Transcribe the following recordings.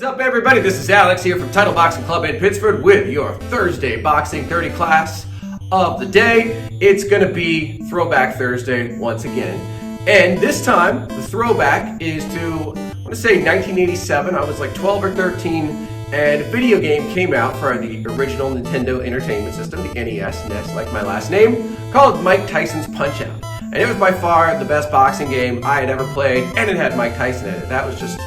What's up, everybody? This is Alex here from Title Boxing Club in Pittsburgh with your Thursday Boxing 30 class of the day. It's going to be Throwback Thursday once again. And this time, the throwback is to, I want to say 1987. I was like 12 or 13, and a video game came out for the original Nintendo Entertainment System, the NES, like my last name, called Mike Tyson's Punch-Out! And it was by far the best boxing game I had ever played, and it had Mike Tyson in it. That was just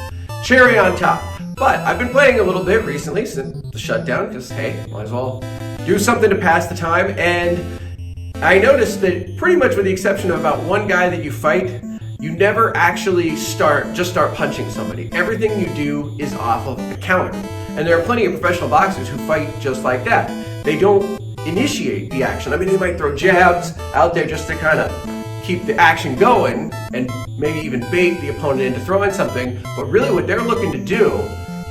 cherry on top. But I've been playing a little bit recently since the shutdown, because hey, might as well do something to pass the time. And I noticed that pretty much with the exception of about one guy that you fight, you never actually start punching somebody. Everything you do is off of a counter. And there are plenty of professional boxers who fight just like that. They don't initiate the action. I mean, they might throw jabs out there just to kind of keep the action going and maybe even bait the opponent into throwing something, but really what they're looking to do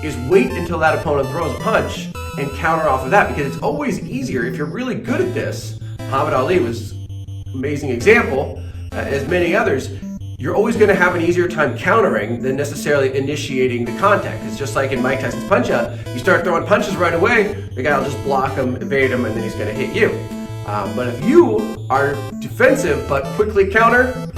is wait until that opponent throws a punch and counter off of that, because it's always easier if you're really good at this. Muhammad Ali was an amazing example, as many others. You're always going to have an easier time countering than necessarily initiating the contact. It's just like in Mike Tyson's Punch-Out. You start throwing punches right away, the guy will just block him, evade him, and then he's going to hit you. But if you are defensive but quickly counter,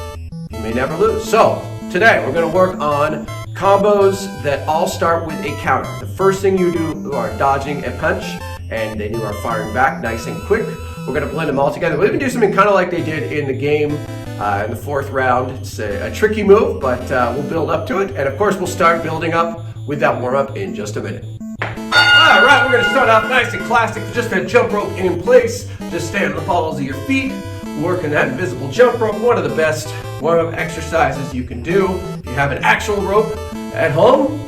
you may never lose. So today we're going to work on combos that all start with a counter. The first thing you do, you are dodging a punch, and then you are firing back nice and quick. We're going to blend them all together. We're going to do something kind of like they did in the game in the fourth round. It's a tricky move, but we'll build up to it. And of course, we'll start building up with that warm-up in just a minute. All right, we're going to start off nice and classic. Just that jump rope in place. Just stay on the balls of your feet, working that invisible jump rope. One of the best warm-up exercises you can do. If you have an actual rope at home,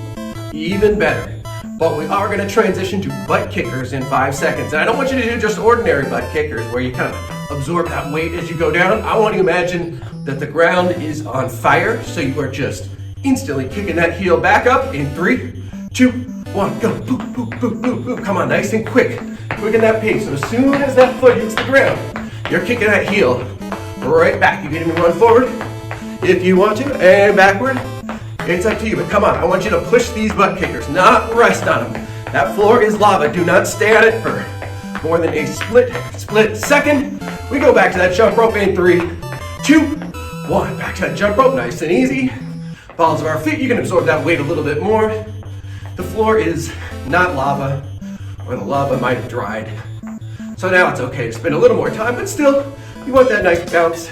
even better. But we are going to transition to butt kickers in 5 seconds. And I don't want you to do just ordinary butt kickers where you kind of absorb that weight as you go down. I want you to imagine that the ground is on fire, so you are just instantly kicking that heel back up in 3, 2, 1, go. Boop, boop, boop, boop, boop. Come on, nice and quick. Quicken that pace. So as soon as that foot hits the ground, you're kicking that heel right back. You can even run forward if you want to, and backward. It's up to you, but come on. I want you to push these butt kickers, not rest on them. That floor is lava. Do not stay on it for more than a split second. We go back to that jump rope in 3, 2, 1. Back to that jump rope, nice and easy. Balls of our feet. You can absorb that weight a little bit more. The floor is not lava, or the lava might have dried. So now it's okay to spend a little more time, but still, you want that nice bounce.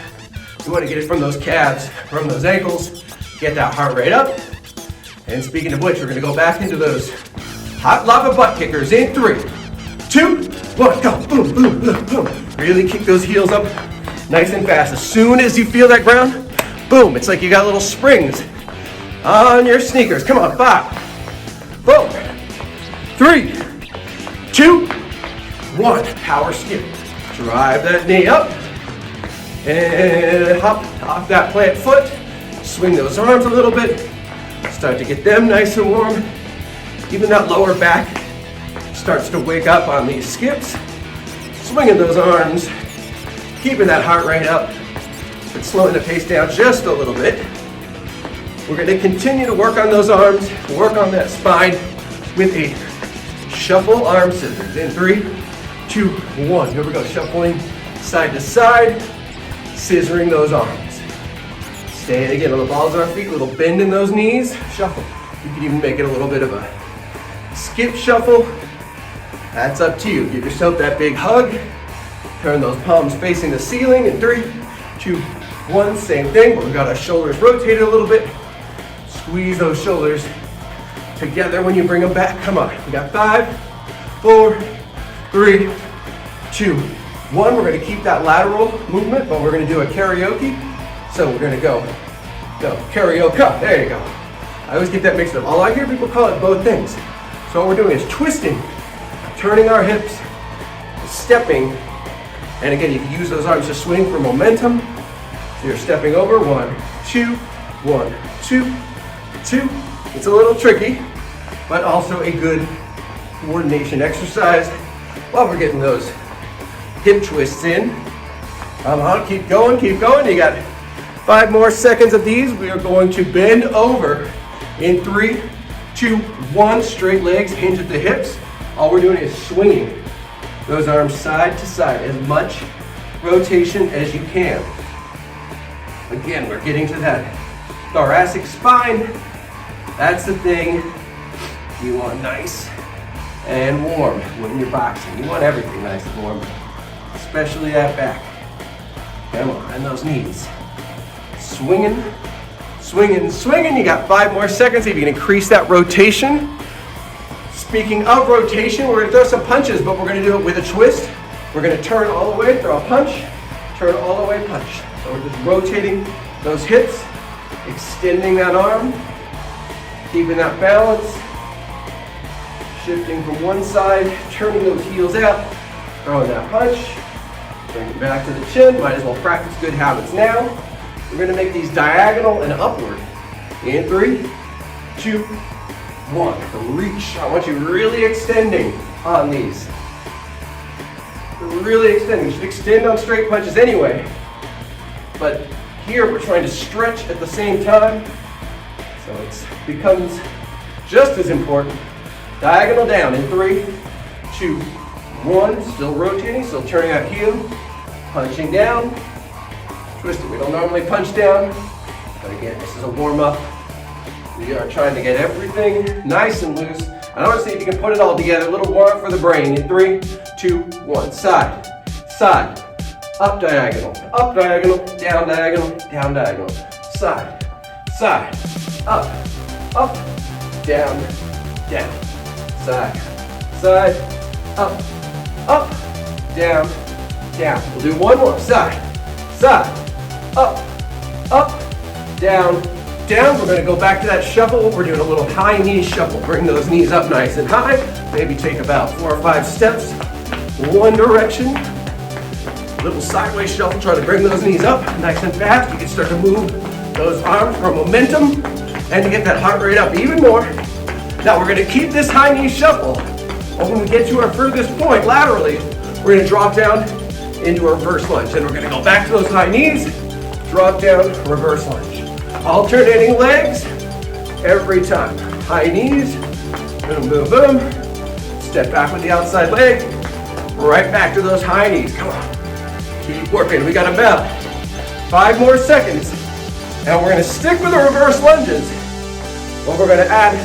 You want to get it from those calves, from those ankles, get that heart rate up. And speaking of which, we're going to go back into those hot lava butt kickers in 3, 2, 1, go. Boom, boom, boom, boom. Really kick those heels up nice and fast. As soon as you feel that ground, boom, it's like you got little springs on your sneakers. Come on, 5, boom, 3, 2, 1. Power skip. Drive that knee up and hop off that plant foot. Swing those arms a little bit. Start to get them nice and warm. Even that lower back starts to wake up on these skips. Swinging those arms, keeping that heart rate up, but slowing the pace down just a little bit. We're going to continue to work on those arms, work on that spine with a shuffle arm scissors in 3, 2, 1. Here we go, shuffling side to side, scissoring those arms. Staying again on the balls of our feet, a little bend in those knees, shuffle. You can even make it a little bit of a skip shuffle. That's up to you. Give yourself that big hug. Turn those palms facing the ceiling in 3, 2, 1. Same thing, but we've got our shoulders rotated a little bit. Squeeze those shoulders together when you bring them back. Come on. We got 5, 4, 3, 2, 1. We're going to keep that lateral movement, but we're going to do a karaoke. So we're going to go karaoke. There you go. I always get that mixed up. All I hear people call it both things. So what we're doing is twisting, turning our hips, stepping, and again, you can use those arms to swing for momentum. So you're stepping over, 1, 2, 1, 2, 2. It's a little tricky, but also a good coordination exercise while we're getting those hip twists in. Come on, keep going, keep going. You got 5 more seconds of these. We are going to bend over in 3, 2, 1. Straight legs, hinge at the hips. All we're doing is swinging those arms side to side, as much rotation as you can. Again, we're getting to that thoracic spine. That's the thing you want nice and warm when you're boxing. You want everything nice and warm, especially that back. Come on, and those knees. Swinging, swinging, swinging. You got 5 more seconds. If you can increase that rotation. Speaking of rotation, we're gonna throw some punches, but we're gonna do it with a twist. We're gonna turn all the way, throw a punch, turn all the way, punch. So we're just rotating those hips, extending that arm, keeping that balance, shifting from one side, turning those heels out, throwing that punch, bring it back to the chin. Might as well practice good habits now. We're gonna make these diagonal and upward. In 3, 2, 1. Reach. I want you really extending on these. Really extending. You should extend on straight punches anyway. But here we're trying to stretch at the same time. So it becomes just as important. Diagonal down in 3, 2, 1. Still rotating, still turning that heel. Punching down. Twisting. We don't normally punch down. But again, this is a warm-up. We are trying to get everything nice and loose. And I want to see if you can put it all together. A little warm up for the brain. In 3, 2, 1. Side, side, up diagonal, down diagonal, down diagonal. Side, side, up, down, down. Side, side, up, down, down. We'll do one more. Side, side, up, down, down. We're going to go back to that shuffle. We're doing a little high knee shuffle. Bring those knees up nice and high. Maybe take about 4 or 5 steps one direction. Little sideways shuffle. Try to bring those knees up nice and fast. You can start to move those arms for momentum and to get that heart rate up even more. Now we're going to keep this high knee shuffle. But when we get to our furthest point laterally, we're going to drop down into a reverse lunge. Then we're going to go back to those high knees, drop down, reverse lunge. Alternating legs every time. High knees, boom, boom, boom. Step back with the outside leg, right back to those high knees. Come on, keep working. We got about 5 more seconds, and we're gonna stick with the reverse lunges, but we're gonna add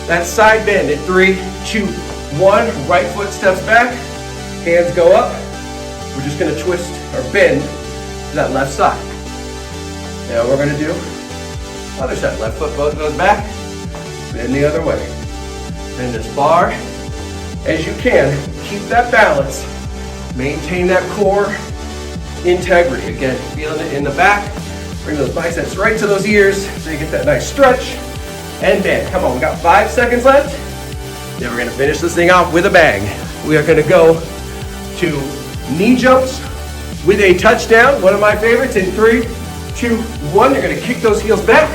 that side bend in 3, 2, 1. Right foot steps back, hands go up. We're just gonna twist or bend to that left side. Now we're gonna do other side. Left foot both goes back, bend the other way. Bend as far as you can. Keep that balance. Maintain that core integrity. Again, feeling it in the back. Bring those biceps right to those ears so you get that nice stretch and bend. Come on, we got 5 seconds left. Then we're gonna finish this thing off with a bang. We are gonna go to knee jumps with a touchdown. One of my favorites in 3, 2, 1. You're gonna kick those heels back,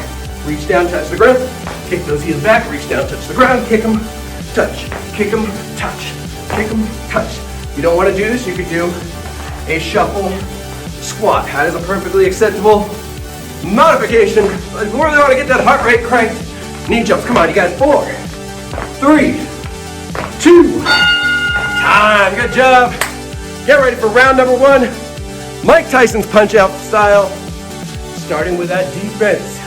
reach down, touch the ground. Kick those heels back, reach down, touch the ground. Kick them, touch, kick them, touch, kick them, touch. If you don't want to do this, you could do a shuffle squat. That is a perfectly acceptable modification. But if you really want to get that heart rate cranked, knee jumps. Come on, you got 4, 3, 2, time. Good job. Get ready for round number 1. Mike Tyson's punch out style. Starting with that defense.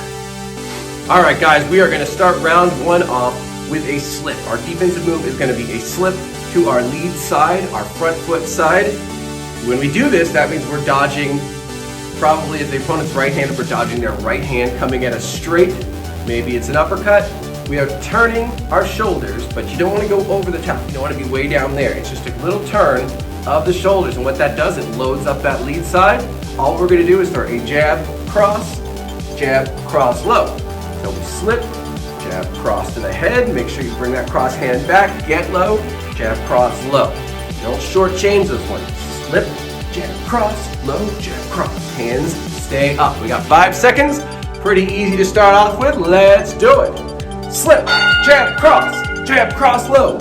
All right, guys, we are going to start round 1 off with a slip. Our defensive move is going to be a slip to our lead side, our front foot side. When we do this, that means we're dodging, probably if the opponent's right-handed, we're dodging their right hand coming at us straight. Maybe it's an uppercut. We are turning our shoulders, but you don't want to go over the top. You don't want to be way down there. It's just a little turn of the shoulders, and what that does, it loads up that lead side. All we're going to do is throw a jab, cross, low. So we slip, jab, cross to the head. Make sure you bring that cross hand back, get low, jab, cross, low. Don't shortchange this one. Slip, jab, cross, low, jab, cross. Hands stay up. We got 5 seconds. Pretty easy to start off with. Let's do it. Slip, jab, cross, low.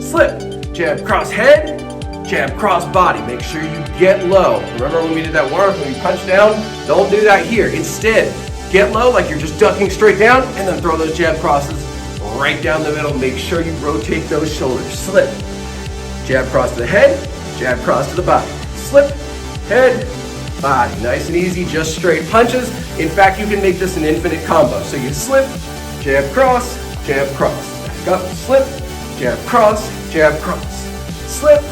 Slip, jab, cross head, jab, cross body. Make sure you get low. Remember when we did that warm-up, when we punched down? Don't do that here. Instead, get low like you're just ducking straight down and then throw those jab crosses right down the middle. Make sure you rotate those shoulders. Slip, jab cross to the head, jab cross to the body. Slip, head, body. Nice and easy, just straight punches. In fact, you can make this an infinite combo. So you slip, jab cross, back up, slip, jab cross, slip,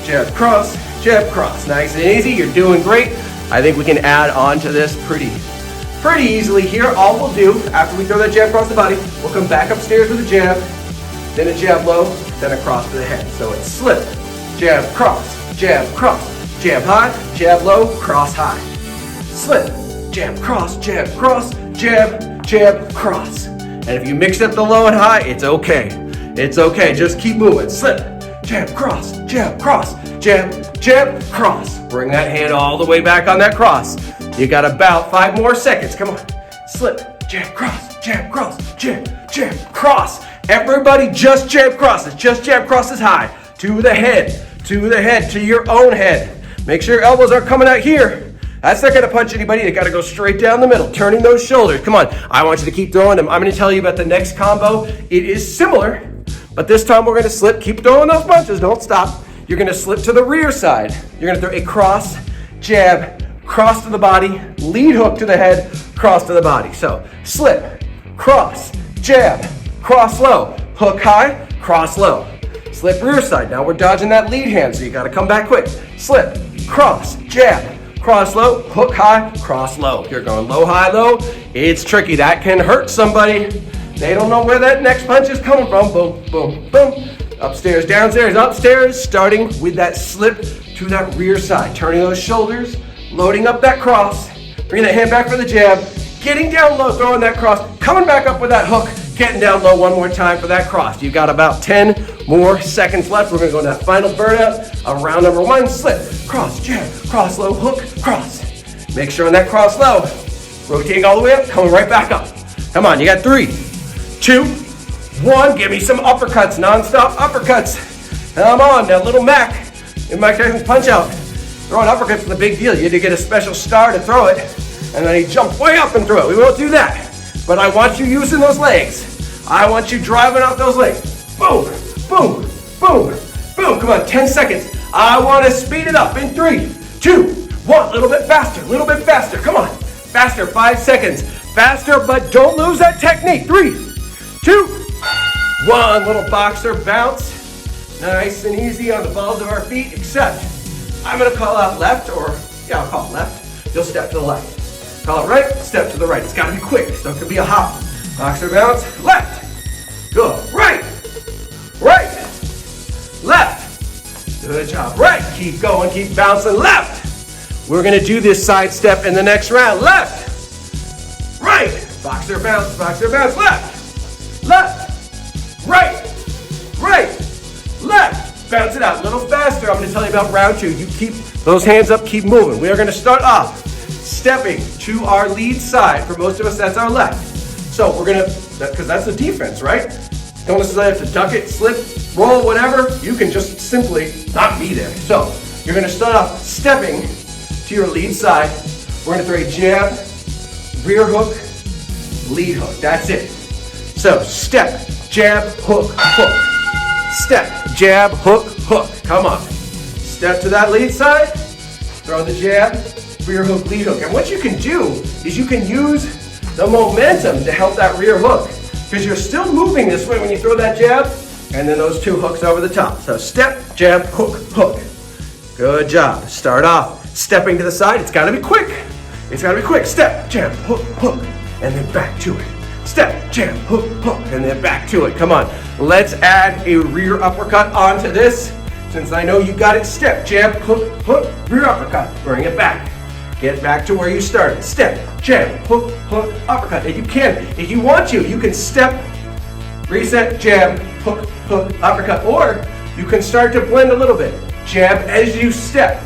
jab cross. Nice and easy, you're doing great. I think we can add on to this pretty easily here. All we'll do after we throw that jab across the body, we'll come back upstairs with a jab, then a jab low, then a cross to the head. So it's slip, jab cross, jab high, jab low, cross high. Slip, jab cross, jab, cross. And if you mix up the low and high, it's okay. It's okay, just keep moving. Slip, jab cross, jab cross. Bring that hand all the way back on that cross. You got about 5 more seconds, come on. Slip, jab cross, cross. Everybody just jab crosses, just jab crosses high. To the head, to your own head. Make sure your elbows aren't coming out here. That's not gonna punch anybody, they gotta go straight down the middle, turning those shoulders. Come on, I want you to keep throwing them. I'm gonna tell you about the next combo. It is similar, but this time we're gonna slip, keep throwing those punches, don't stop. You're gonna slip to the rear side. You're gonna throw a cross, jab, cross to the body, lead hook to the head, cross to the body. So slip, cross, jab, cross low, hook high, cross low. Slip rear side. Now we're dodging that lead hand, so you gotta come back quick. Slip, cross, jab, cross low, hook high, cross low. You're going low, high, low. It's tricky. That can hurt somebody. They don't know where that next punch is coming from. Boom, boom, boom. Upstairs, downstairs, upstairs, starting with that slip to that rear side. Turning those shoulders, loading up that cross, bringing that hand back for the jab, getting down low, throwing that cross, coming back up with that hook, getting down low one more time for that cross. You've got about 10 more seconds left. We're gonna go to that final burnout of round number 1. Slip, cross, jab, cross low, hook, cross. Make sure on that cross low, rotating all the way up, coming right back up. Come on, you got 3, 2, 1. Give me some uppercuts, non-stop uppercuts. Come on, now little Mac in Mike Tyson's Punch Out. Throwing uppercuts is a big deal. You had to get a special star to throw it, and then he jumped way up and threw it. We won't do that. But I want you using those legs. I want you driving off those legs. Boom, boom, boom, boom. Come on, 10 seconds. I want to speed it up in 3, 2, 1. A little bit faster, Come on, faster, 5 seconds. Faster, but don't lose that technique. 3, 2, 1. Little boxer bounce. Nice and easy on the balls of our feet, except I'm going to call out left, I'll call it left. You'll step to the left. Call it right, step to the right. It's got to be quick, so it could be a hop. Boxer bounce, left. Good, right, left. Good job, right. Keep going, keep bouncing, left. We're going to do this side step in the next round. Left, right. Boxer bounce, left, right, left. Bounce it out a little faster. I'm going to tell you about round 2. You keep those hands up, keep moving. We are going to start off stepping to our lead side. For most of us, that's our left. So we're going to, because that's the defense, right? Don't necessarily have to duck it, slip, roll, whatever. You can just simply not be there. So you're going to start off stepping to your lead side. We're going to throw a jab, rear hook, lead hook. That's it. So step, jab, hook, hook. Step, jab, hook, hook. Come on. Step to that lead side. Throw the jab, rear hook, lead hook. And what you can do is you can use the momentum to help that rear hook, because you're still moving this way when you throw that jab, and then those 2 hooks over the top. So step, jab, hook, hook. Good job. Start off stepping to the side. It's got to be quick. Step, jab, hook, hook, and then back to it. Step, jab, hook, hook, and then back to it. Come on. Let's add a rear uppercut onto this. Since I know you got it, step, jab, hook, hook, rear uppercut. Bring it back. Get back to where you started. Step, jab, hook, hook, uppercut. And you can, if you want to, you can step, reset, jab, hook, hook, uppercut. Or you can start to blend a little bit. Jab as you step,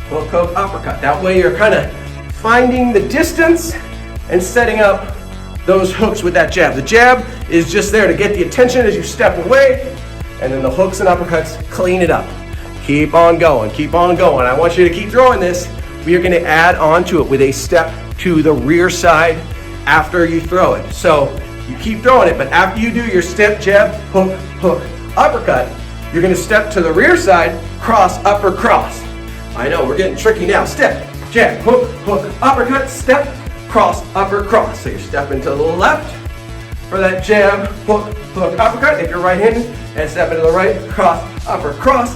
hook, hook, uppercut. That way you're kind of finding the distance and setting up those hooks with that jab. The jab is just there to get the attention as you step away, and then the hooks and uppercuts clean it up. Keep on going, keep on going. I want you to keep throwing this. We are going to add on to it with a step to the rear side after you throw it. So You keep throwing it, but after you do your step, jab, hook, hook, uppercut, you're gonna step to the rear side, cross, upper, cross. I know, we're getting tricky now. Step, jab, hook, hook, uppercut, step, cross, upper, cross. So you're stepping to the left for that jab, hook, hook, uppercut. If you're right-handed, and stepping to the right, cross, upper, cross.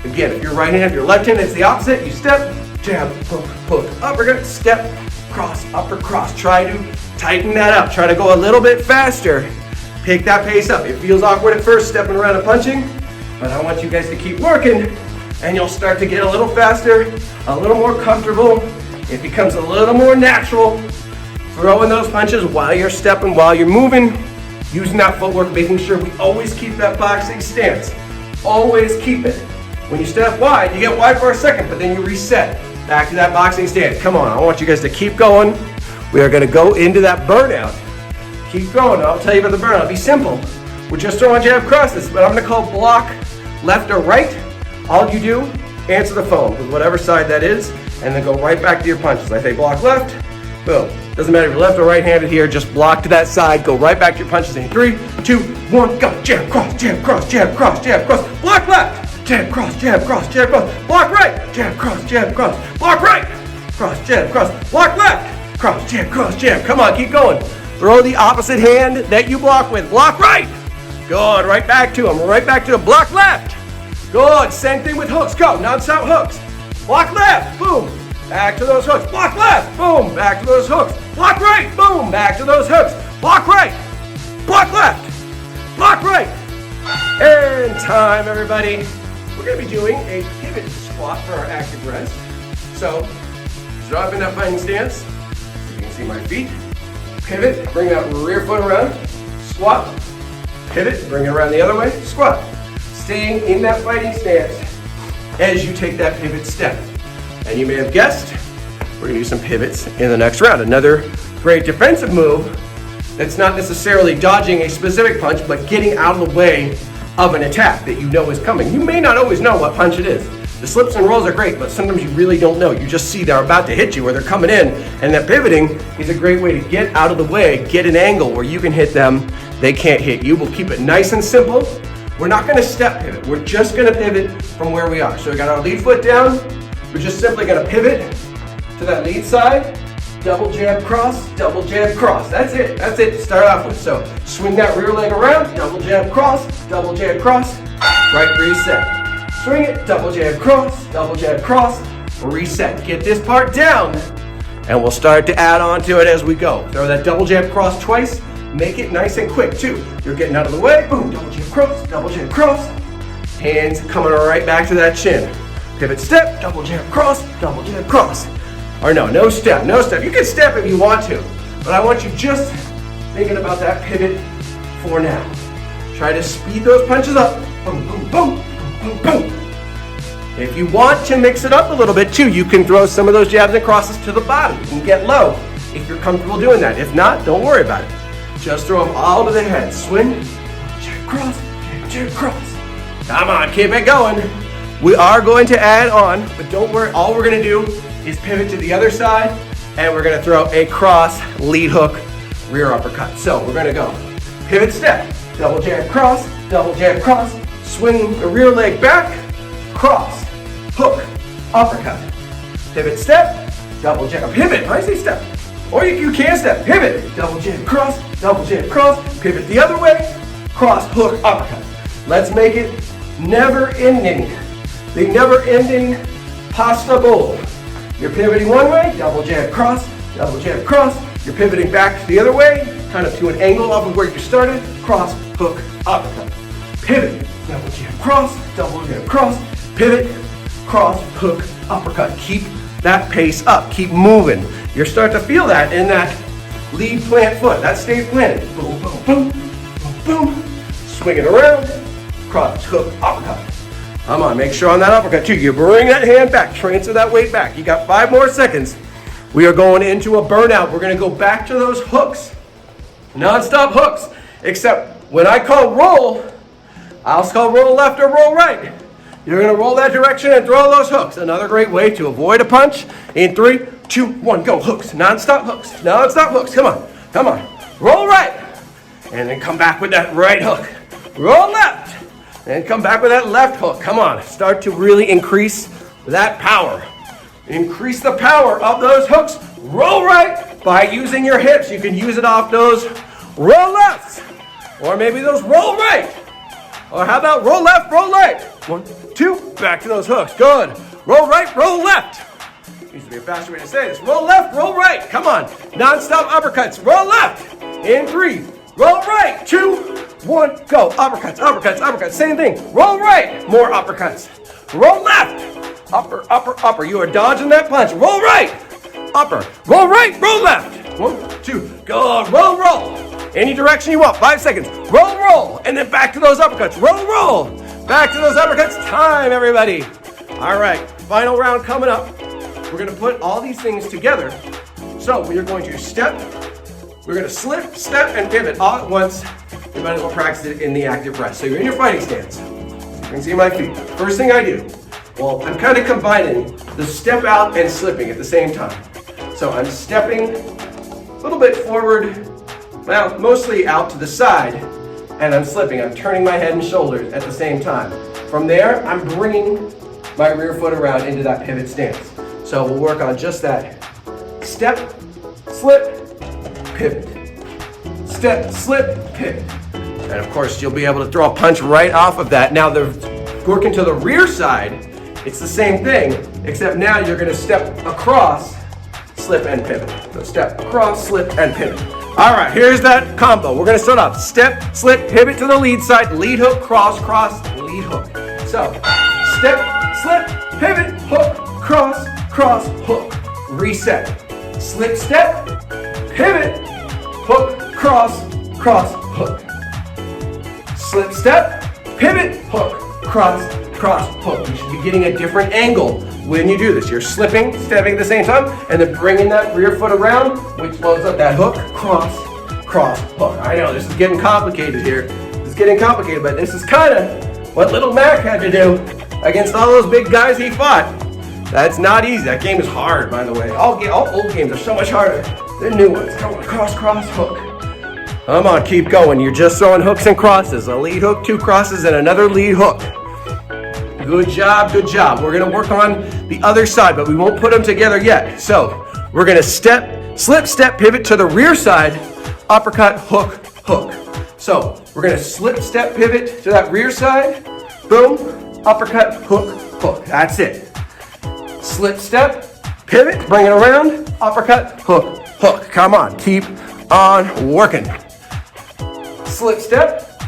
Again, if you're right-handed, if you're left-handed, it's the opposite. You step, jab, hook, hook, uppercut, step, cross, upper, cross. Try to tighten that up. Try to go a little bit faster. Pick that pace up. It feels awkward at first, stepping around and punching, but I want you guys to keep working, and you'll start to get a little faster, a little more comfortable. It becomes a little more natural. Throwing those punches while you're stepping, while you're moving, using that footwork, making sure we always keep that boxing stance. Always keep it. When you step wide, you get wide for a second, but then you reset back to that boxing stance. Come on, I want you guys to keep going. We are gonna go into that burnout. Keep going, I'll tell you about the burnout. It'll be simple. We're just throwing jab crosses, but I'm gonna call block left or right. All you do, answer the phone with whatever side that is, and then go right back to your punches. I say block left, boom. Doesn't matter if you're left or right-handed here, just block to that side, go right back to your punches in 3, 2, 1, go. Jab, cross, jab, cross, jab, cross, jab, cross. Block left, jab, cross, jab, cross, jab, cross. Block right, jab, cross, jab, cross. Block right, cross, jab, cross. Block left, cross, jab, cross, jab. Come on, keep going. Throw the opposite hand that you block with. Block right. Good, right back to him, right back to him. Block left. Good, same thing with hooks. Go, non-stop hooks. Block left, boom. Back to those hooks. Block left, boom. Back to those hooks. Block right, boom. Back to those hooks. Block right. Block left. Block right. And time, everybody. We're going to be doing a pivot squat for our active rest. So, drop in that fighting stance. You can see my feet. Pivot, bring that rear foot around. Squat. Pivot, bring it around the other way. Squat. Staying in that fighting stance as you take that pivot step. And you may have guessed, we're gonna do some pivots in the next round. Another great defensive move that's not necessarily dodging a specific punch, but getting out of the way of an attack that you know is coming. You may not always know what punch it is. The slips and rolls are great, but sometimes you really don't know. You just see they're about to hit you or they're coming in, and that pivoting is a great way to get out of the way, get an angle where you can hit them, they can't hit you. We'll keep it nice and simple. We're not gonna step pivot. We're just gonna pivot from where we are. So we got our lead foot down. We're just simply gonna pivot to that lead side, double jab cross, double jab cross. That's it to start off with. So swing that rear leg around, double jab cross, right reset. Swing it, double jab cross, reset. Get this part down, and we'll start to add on to it as we go. Throw that double jab cross twice, make it nice and quick too. You're getting out of the way, boom, double jab cross. Hands coming right back to that chin. Pivot step, double jab cross. Or no step. You can step if you want to, but I want you just thinking about that pivot for now. Try to speed those punches up. Boom, boom, boom, boom, boom, boom. If you want to mix it up a little bit too, you can throw some of those jabs and crosses to the bottom. You can get low if you're comfortable doing that. If not, don't worry about it. Just throw them all to the head. Swing, jab, cross. Come on, keep it going. We are going to add on, but don't worry, all we're gonna do is pivot to the other side, and we're gonna throw a cross, lead hook, rear uppercut. So we're gonna go pivot step, double jab cross, swing the rear leg back, cross, hook, uppercut. Pivot step, double jab, pivot, I say step. Or you can step, pivot, double jab cross, pivot the other way, cross, hook, uppercut. Let's make it never ending. The never-ending pasta bowl. You're pivoting one way, double jab cross. You're pivoting back the other way, kind of to an angle off of where you started. Cross, hook, uppercut. Pivot, double jab cross. Pivot, cross, hook, uppercut. Keep that pace up. Keep moving. You'll start to feel that in that lead plant foot. That stays planted. Boom, boom, boom, boom, boom. Swing it around. Cross, hook, uppercut. Come on, make sure on that uppercut too, you bring that hand back, transfer that weight back. You got 5 more seconds. We are going into a burnout. We're gonna go back to those hooks, non-stop hooks, except when I call roll, I'll call roll left or roll right. You're gonna roll that direction and throw those hooks. Another great way to avoid a punch. In 3, 2, 1, go. Hooks, non-stop hooks, come on. Roll right, And then come back with that right hook. Roll left. And come back with that left hook. Come on, start to really increase that power. Increase the power of those hooks. Roll right by using your hips. You can use it off those roll lefts. Or maybe those roll right. Or how about roll left, roll right. 1, 2, back to those hooks. Good. Roll right, roll left. Needs to be a faster way to say this. Roll left, roll right. Come on. Non-stop uppercuts. Roll left. In 3. Roll right. 2, 1, go. Uppercuts, uppercuts, uppercuts. Same thing. Roll right. More uppercuts. Roll left. Upper, upper, upper. You are dodging that punch. Roll right. Upper. Roll right, roll left. 1, 2. Good. Roll, roll. Any direction you want. 5 seconds. Roll, roll. And then back to those uppercuts. Roll, roll. Back to those uppercuts. Time, everybody. All right. Final round coming up. We're going to put all these things together. So we are going to step. We're going to slip, step, and pivot all at once. You might as well practice it in the active rest. So you're in your fighting stance. You can see my feet. First thing I do, well, I'm kind of combining the step out and slipping at the same time. So I'm stepping a little bit forward, well, mostly out to the side, and I'm slipping. I'm turning my head and shoulders at the same time. From there, I'm bringing my rear foot around into that pivot stance. So we'll work on just that. Step, slip, pivot. Step, slip, pivot. And of course, you'll be able to throw a punch right off of that. Now, working to the rear side, it's the same thing, except now you're going to step across, slip, and pivot. So step, across, slip, and pivot. All right, here's that combo. We're going to start off. Step, slip, pivot to the lead side, lead hook, cross, cross, lead hook. So, step, slip, pivot, hook, cross, cross, hook. Reset. Slip, step, pivot, hook, cross, cross, hook. Slip, step, pivot, hook, cross, cross, hook. You should be getting a different angle when you do this. You're slipping, stepping at the same time, and then bringing that rear foot around, which loads up that hook, cross, cross, hook. I know, this is getting complicated here. This is getting complicated, but this is kind of what little Mac had to do against all those big guys he fought. That's not easy. That game is hard, by the way. All old games are so much harder than new ones. Come on, cross, cross, hook. Come on, keep going. You're just throwing hooks and crosses. A lead hook, 2 crosses, and another lead hook. Good job, good job. We're gonna work on the other side, but we won't put them together yet. So we're gonna step, slip, step, pivot to the rear side, uppercut, hook, hook. So we're gonna slip, step, pivot to that rear side, boom, uppercut, hook, hook. That's it. Slip, step, pivot, bring it around, uppercut, hook, hook. Come on, keep on working. Slip, step,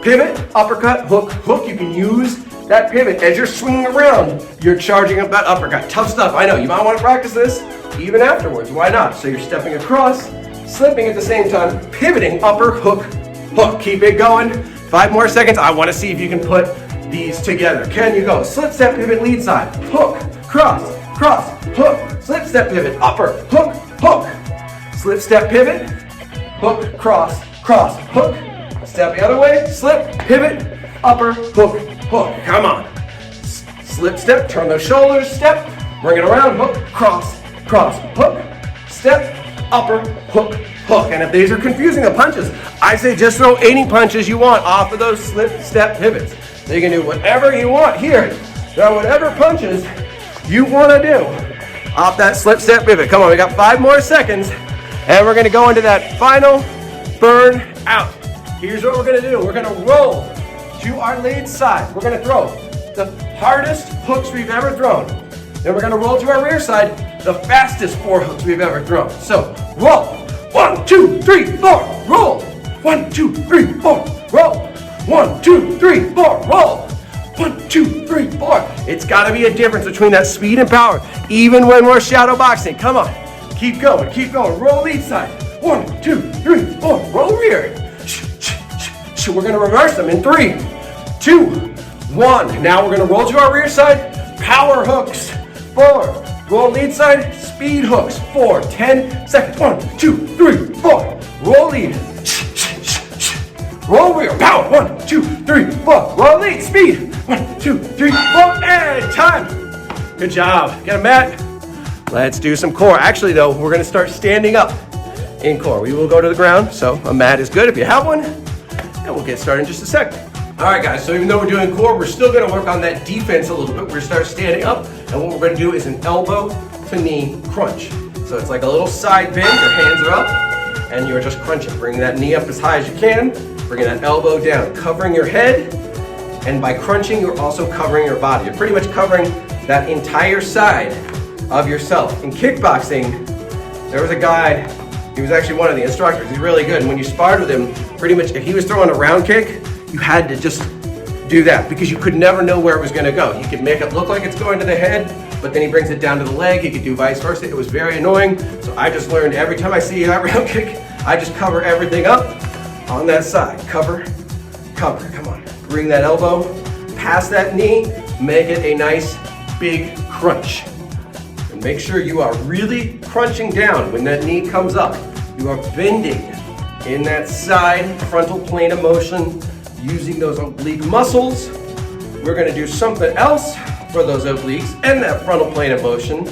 pivot, uppercut, hook, hook. You can use that pivot as you're swinging around. You're charging up that uppercut. Tough stuff, I know. You might want to practice this even afterwards. Why not? So you're stepping across, slipping at the same time, pivoting, upper, hook, hook. Keep it going. 5 more seconds. I want to see if you can put these together. Can you go? Slip, step, pivot, lead side, hook, cross, cross, hook, slip, step, pivot, upper, hook, hook. Slip, step, pivot, hook, cross, cross, hook. Step the other way, slip, pivot, upper, hook, hook. Come on. Slip, step, turn those shoulders, step, bring it around, hook, cross, cross, hook, step, upper, hook, hook. And if these are confusing the punches, I say just throw any punches you want off of those slip, step, pivots. So you can do whatever you want here. Throw whatever punches you want to do off that slip, step, pivot. Come on, we got 5 more seconds, and we're going to go into that final burn out. Here's what we're going to do. We're going to roll to our lead side. We're going to throw the hardest hooks we've ever thrown. Then we're going to roll to our rear side, the fastest 4 hooks we've ever thrown. So roll. 1, 2, 3, 4. Roll. 1, 2, 3, 4. Roll. 1, 2, 3, 4. Roll. 1, 2, 3, 4. It's got to be a difference between that speed and power, even when we're shadow boxing. Come on. Keep going. Keep going. Roll lead side. 1, 2, 3, 4. Roll rear. We're going to reverse them in 3, 2, 1. Now we're going to roll to our rear side. Power hooks. 4. Roll lead side. Speed hooks. 4. 10 seconds. 1, 2, 3, 4. Roll lead. Roll rear. Power. 1, 2, 3, 4. Roll lead. Speed. 1, 2, 3, 4. And time. Good job. Get a mat. Let's do some core. Actually, though, we're going to start standing up. in core. We will go to the ground, so a mat is good if you have one, and we'll get started in just a second. All right, guys, so even though we're doing core, we're still gonna work on that defense a little bit. We're gonna start standing up, and what we're gonna do is an elbow to knee crunch. So it's like a little side bend, your hands are up, and you're just crunching. Bringing that knee up as high as you can, bringing that elbow down, covering your head, and by crunching, you're also covering your body. You're pretty much covering that entire side of yourself. In kickboxing, there was a guy, he was actually one of the instructors, he's really good, and when you sparred with him, pretty much if he was throwing a round kick, you had to just do that because you could never know where it was gonna go. He could make it look like it's going to the head, but then he brings it down to the leg. He could do vice versa. It was very annoying, so I just learned every time I see a round kick, I just cover everything up on that side. Cover, cover, come on. Bring that elbow past that knee, make it a nice big crunch. And make sure you are really crunching down when that knee comes up. You are bending in that side frontal plane of motion, using those oblique muscles. We're gonna do something else for those obliques and that frontal plane of motion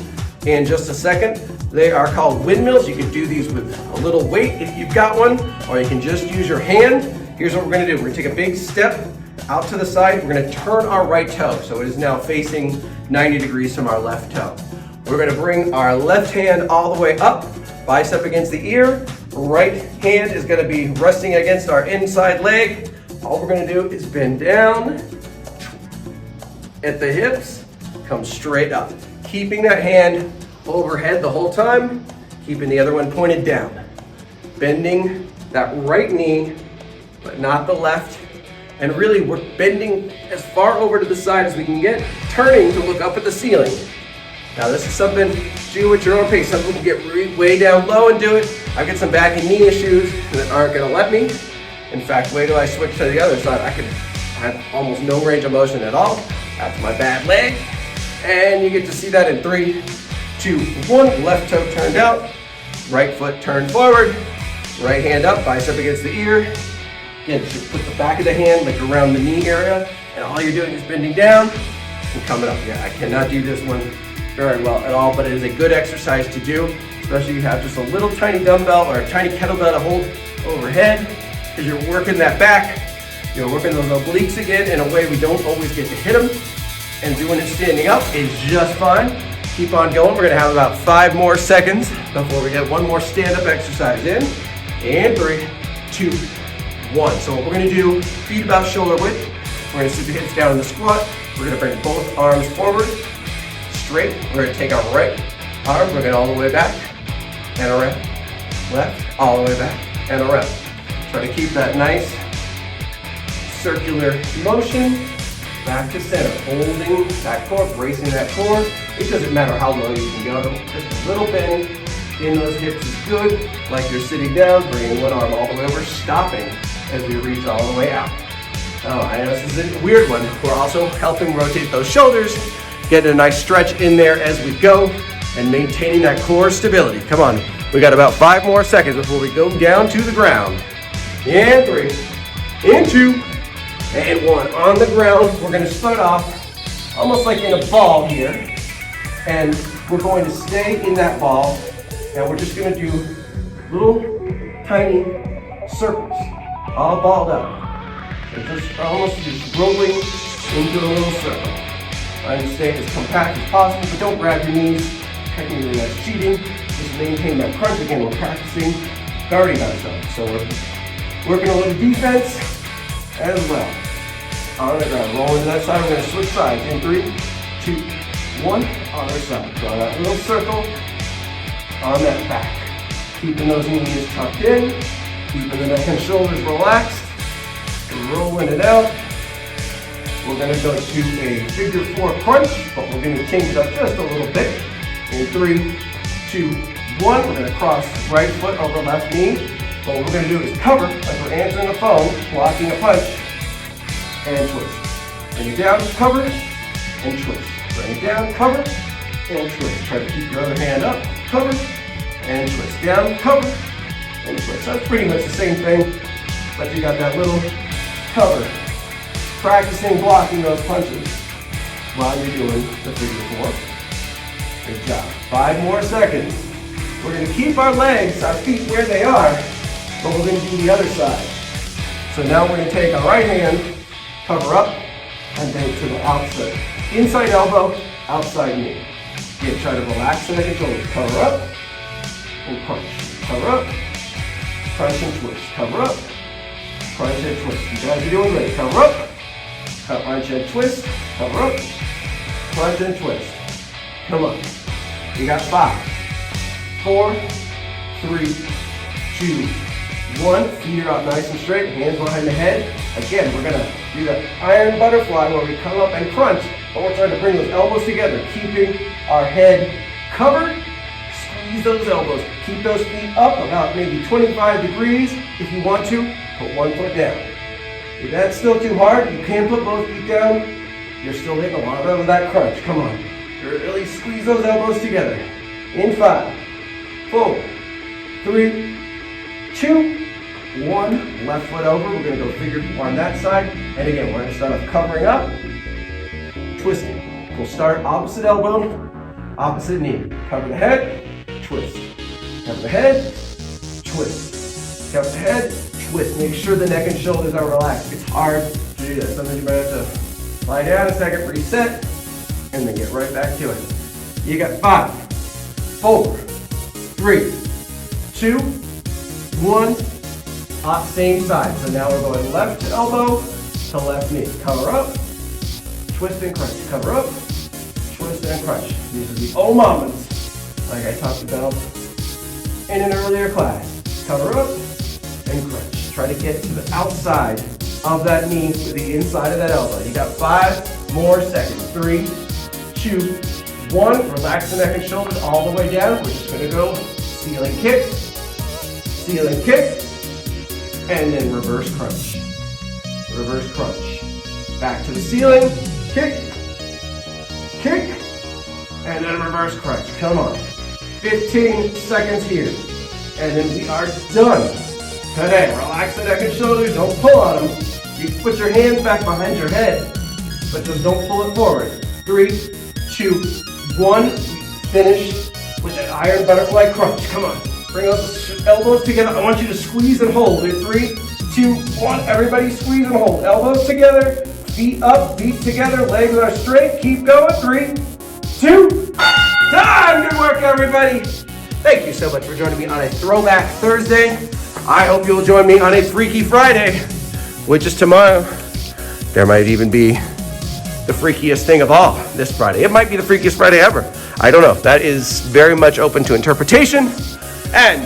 in just a second. They are called windmills. You can do these with a little weight if you've got one, or you can just use your hand. Here's what we're gonna do. We're gonna take a big step out to the side. We're gonna turn our right toe, so it is now facing 90 degrees from our left toe. We're gonna bring our left hand all the way up, bicep against the ear. Right hand is gonna be resting against our inside leg. All we're gonna do is bend down at the hips, come straight up. Keeping that hand overhead the whole time, keeping the other one pointed down. Bending that right knee, but not the left. And really, we're bending as far over to the side as we can get, turning to look up at the ceiling. Now this is something, do at your own pace. Some people get way down low and do it. I've got some back and knee issues that aren't gonna let me. In fact, wait till I switch to the other side. I have almost no range of motion at all. That's my bad leg. And you get to see that in 3, 2, 1. Left toe turned out, right foot turned forward, right hand up, bicep against the ear. Again, just put the back of the hand like around the knee area, and all you're doing is bending down and coming up. Yeah, I cannot do this one very well at all, but it is a good exercise to do, especially if you have just a little tiny dumbbell or a tiny kettlebell to hold overhead, because you're working that back, you're working those obliques again in a way we don't always get to hit them, and doing it standing up is just fine. Keep on going. We're gonna have about 5 more seconds before we get one more stand-up exercise in. And 3, 2, 1. So what we're gonna do, feet about shoulder width. We're gonna sit the hips down in the squat. We're gonna bring both arms forward, straight. We're gonna take our right arm, bring it all the way back, and around. Left, all the way back, and around. Try to keep that nice circular motion. Back to center, holding that core, bracing that core. It doesn't matter how low you can go. Just a little bend in those hips is good. Like you're sitting down, bringing one arm all the way over, stopping as we reach all the way out. Oh, I know this is a weird one. We're also helping rotate those shoulders, getting a nice stretch in there as we go, and maintaining that core stability. Come on, we got about 5 more seconds before we go down to the ground. And 3, and 2, and 1. On the ground, we're gonna start off almost like in a ball here. And we're going to stay in that ball. And we're just gonna do little tiny circles, all balled up. So just almost just rolling into a little circle. Trying to stay as compact as possible, but don't grab your knees. Technically that's cheating. Just maintain that crunch. Again, we're practicing guarding ourselves. So we're working a little defense as well. On the ground, roll into that side. We're gonna switch sides in 3, 2, 1. Other side. Draw that little circle on that back. Keeping those knees tucked in, keeping the neck and shoulders relaxed, rolling it out. We're gonna go to a figure 4 crunch, but we're gonna change it up just a little bit. In 3, 2, 1, we're gonna cross right foot over left knee. What we're gonna do is cover, like we're answering the phone, blocking a punch, and twist. Bring it down, cover, and twist. Bring it down, cover, and twist. Try to keep your other hand up, cover, and twist. Down, cover, and twist. So that's pretty much the same thing, but you got that little cover. Practicing blocking those punches while you're doing the figure 4. Good job. 5 more seconds We're going to keep our legs, our feet where they are, but we're going to do the other side. So now we're going to take our right hand, cover up, and then to the outside. Inside elbow, outside knee. Again, try to relax the neck and shoulders. Cover up, and crunch. Cover up, crunch and twist. Cover up, crunch and twist. You guys are doing great. Cover up, crunch and twist. Cover up, crunch and twist. Come on. You got 5, 4, 3, 2, 1. Feet are up nice and straight. Hands behind the head. Again, we're going to do the iron butterfly where we come up and crunch, but we're trying to bring those elbows together, keeping our head covered. Squeeze those elbows. Keep those feet up about maybe 25 degrees. If you want to, put one foot down. If that's still too hard, you can put both feet down. You're still getting a lot of that crunch. Come on. Really squeeze those elbows together. In 5, 4, 3, 2, 1. Left foot over. We're going to go figure on that side. And again, we're going to start off covering up, twisting. We'll start opposite elbow, opposite knee. Cover the head, twist. Cover the head, twist. Cover the head, twist. Make sure the neck and shoulders are relaxed. It's hard to do that. Sometimes you might have to lie down a second, reset, and then get right back to it. You got 5, 4, 3, 2, 1. Same side. So now we're going left elbow to left knee. Cover up, twist and crunch. Cover up, twist and crunch. These are the O moments, like I talked about in an earlier class. Cover up and crunch. Try to get to the outside of that knee with the inside of that elbow. You got 5 more seconds. 3, 2, 1. Relax the neck and shoulders all the way down. We're just going to go ceiling kick, and then reverse crunch. Reverse crunch. Back to the ceiling, kick, and then reverse crunch. Come on. 15 seconds here. And then we are done. Today, relax the neck and shoulders, don't pull on them. You can put your hands back behind your head, but just don't pull it forward. 3, 2, 1. Finish with that iron butterfly crunch. Come on. Bring those elbows together. I want you to squeeze and hold. In 3, 2, 1. Everybody squeeze and hold. Elbows together, feet up, feet together, legs are straight. Keep going. 3, 2, time. Good work, everybody. Thank you so much for joining me on a Throwback Thursday. I hope you'll join me on a Freaky Friday, which is tomorrow. There might even be the freakiest thing of all this Friday. It might be the freakiest Friday ever. I don't know. That is very much open to interpretation. And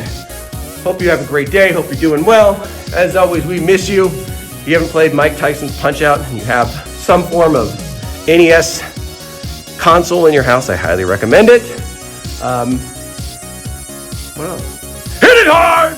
hope you have a great day. Hope you're doing well. As always, we miss you. If you haven't played Mike Tyson's Punch-Out and you have some form of NES console in your house, I highly recommend it. What else? Hit it hard!